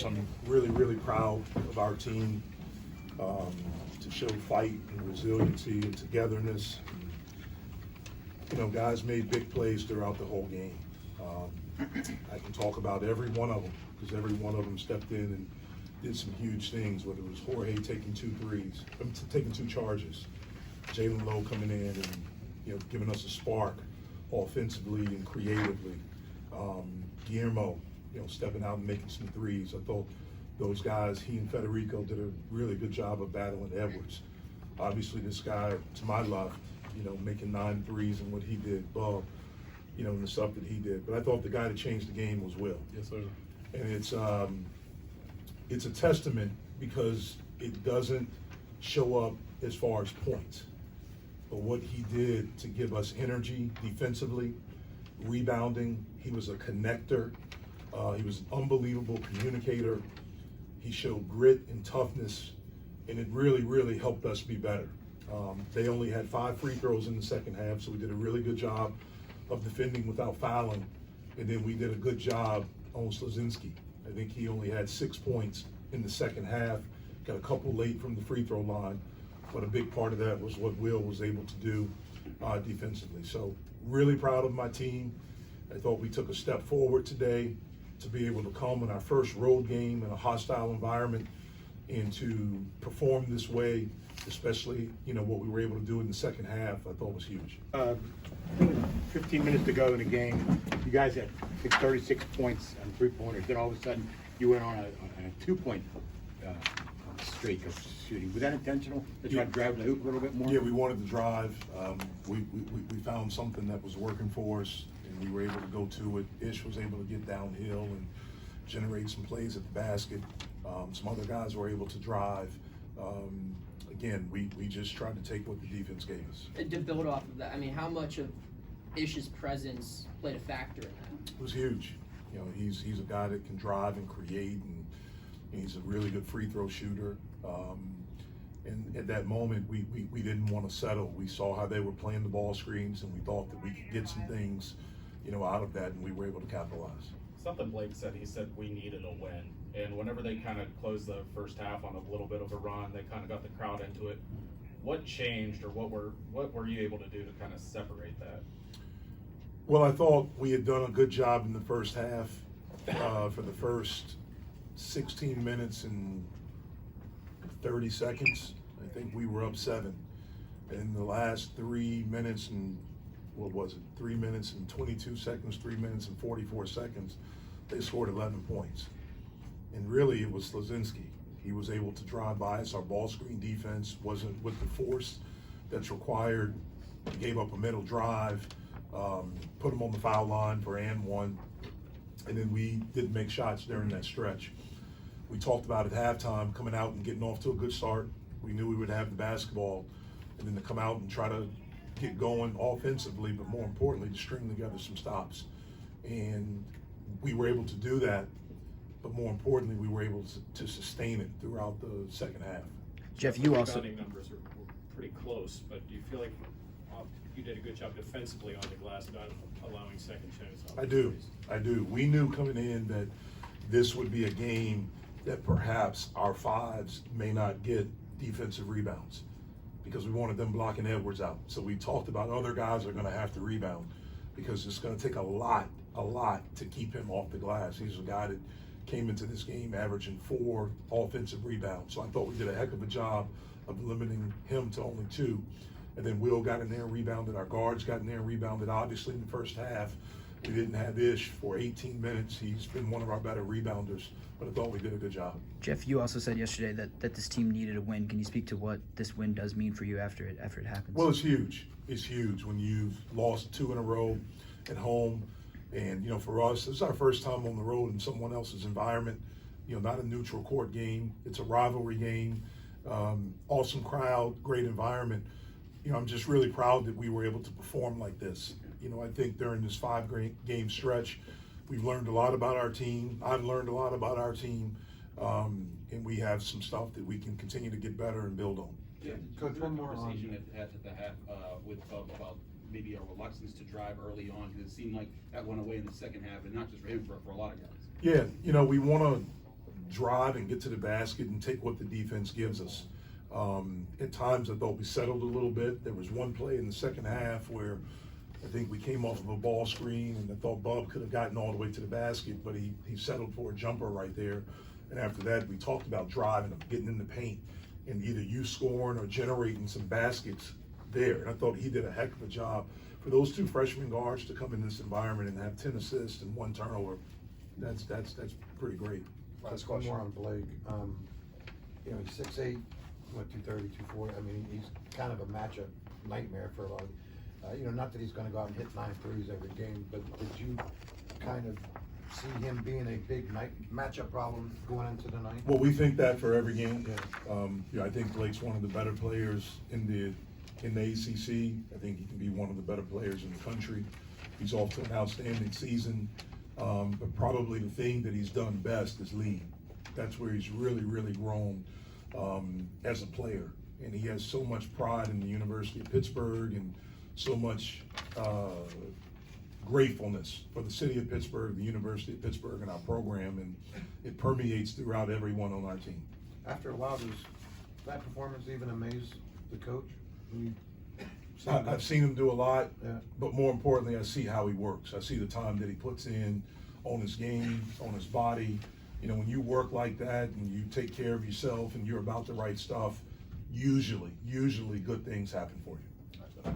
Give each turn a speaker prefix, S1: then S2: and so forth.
S1: course, I'm really proud of our team to show fight and resiliency and togetherness. You know, guys made big plays throughout the whole game. I can talk about every one of them because every one of them stepped in and did some huge things, whether it was Jorge taking taking two charges, Jalen Lowe coming in and, you know, giving us a spark offensively and creatively. Guillermo, you know, stepping out and making some threes. I thought those guys, he and Federico, did a really good job of battling Edwards. Obviously, this guy to my left, you know, making 9 threes and what he did, Bub, you know, and the stuff that he did. But I thought the guy that changed the game was Will.
S2: Yes, sir.
S1: And it's a testament because it doesn't show up as far as points. But what he did to give us energy defensively, rebounding, he was a connector. He was an unbelievable communicator. He showed grit and toughness, and it really helped us be better. They only had 5 free throws in the second half, so we did a really good job of defending without fouling, and then we did a good job on Slazinski. I think he only had 6 points in the second half, got a couple late from the free throw line, but a big part of that was what Will was able to do defensively. So really proud of my team. I thought we took a step forward today to be able to come in our first road game in a hostile environment and to perform this way, especially, you know, what we were able to do in the second half, I thought was huge.
S3: 15 minutes to go in the game, you guys had 36 points on 3-pointers. Then all of a sudden, you went on a 2-point streak of shooting. Was that intentional to try to drive the hoop a little bit more?
S1: Yeah, we wanted to drive. We found something that was working for us, and we were able to go to it. Ish was able to get downhill and generate some plays at the basket. Some other guys were able to drive. Again, we just tried to take what the defense gave us.
S4: And to build off of that, I mean, how much of Ish's presence played a factor in that?
S1: It was huge. You know, he's a guy that can drive and create, and he's a really good free throw shooter. And at that moment, we didn't want to settle. We saw how they were playing the ball screens, and we thought that we could get some things, you know, out of that, and we were able to capitalize.
S2: Something Blake said, he said we needed a win. And whenever they kind of closed the first half on a little bit of a run, they kind of got the crowd into it. What changed, or what were you able to do to kind of separate that?
S1: Well, I thought we had done a good job in the first half. For the first 16 minutes and 30 seconds, I think we were up 7. In the last 3 minutes and, 3 minutes and 22 seconds, 3 minutes and 44 seconds, they scored 11 points. And really, it was Slazinski. He was able to drive by us. Our ball screen defense wasn't with the force that's required. He gave up a middle drive, put him on the foul line for and one, and then we didn't make shots during that stretch. We talked about at halftime coming out and getting off to a good start. We knew we would have the basketball, and then to come out and try to get going offensively, but more importantly, to string together some stops. And we were able to do that, but more importantly, we were able to sustain it throughout the second half.
S5: Jeff, you also.
S6: Rebounding numbers were pretty close, but do you feel like you did a good job defensively on the glass, not allowing second chance?
S1: I do. We knew coming in that this would be a game that perhaps our 5s may not get defensive rebounds because we wanted them blocking Edwards out. So we talked about other guys are going to have to rebound because it's going to take a lot to keep him off the glass. He's a guy that came into this game averaging 4 offensive rebounds. So I thought we did a heck of a job of limiting him to only 2. And then Will got in there and rebounded. Our guards got in there and rebounded. Obviously, in the first half, we didn't have Ish for 18 minutes. He's been one of our better rebounders, but I thought we did a good job.
S5: Jeff, you also said yesterday that this team needed a win. Can you speak to what this win does mean for you after it happens?
S1: Well, it's huge. It's huge when you've lost 2 in a row at home. And, you know, for us, this is our first time on the road in someone else's environment. You know, not a neutral court game. It's a rivalry game. Awesome crowd, great environment. You know, I'm just really proud that we were able to perform like this. You know, I think during this 5-game stretch, we've learned a lot about our team. I've learned a lot about our team. And we have some stuff that we can continue to get better and build on.
S7: Yeah, Coach, one more conversation at the half with Bub about maybe a reluctance to drive early on, because it seemed like that went away in the second half, and not just for him, for a lot of guys.
S1: Yeah, you know, we want drive and get to the basket and take what the defense gives us. At times I thought we settled a little bit. There was one play in the second half where I think we came off of a ball screen and I thought Bub could have gotten all the way to the basket, but he settled for a jumper right there. And after that, we talked about driving, getting in the paint, and either you scoring or generating some baskets there. And I thought he did a heck of a job. For those two freshman guards to come in this environment and have 10 assists and 1 turnover, that's pretty great.
S8: Last one more on Blake. You know, he's 6'8", what, 230, 240. I mean, he's kind of a matchup nightmare for a lot of, you know, not that he's gonna go out and hit 9 threes every game, but did you kind of see him being a big matchup problem going into the night?
S1: Well, we think that for every game.
S8: Yeah.
S1: I think Blake's one of the better players in the ACC. I think he can be one of the better players in the country. He's off to an outstanding season. But probably the thing that he's done best is lead. That's where he's really, really grown as a player. And he has so much pride in the University of Pittsburgh and so much gratefulness for the city of Pittsburgh, the University of Pittsburgh, and our program, and it permeates throughout everyone on our team.
S8: After a while, does that performance even amaze the coach?
S1: I've seen him do a lot,
S8: Yeah.
S1: but more importantly, I see how he works. I see the time that he puts in on his game, on his body. You know, when you work like that and you take care of yourself and you're about the right stuff, usually good things happen for you.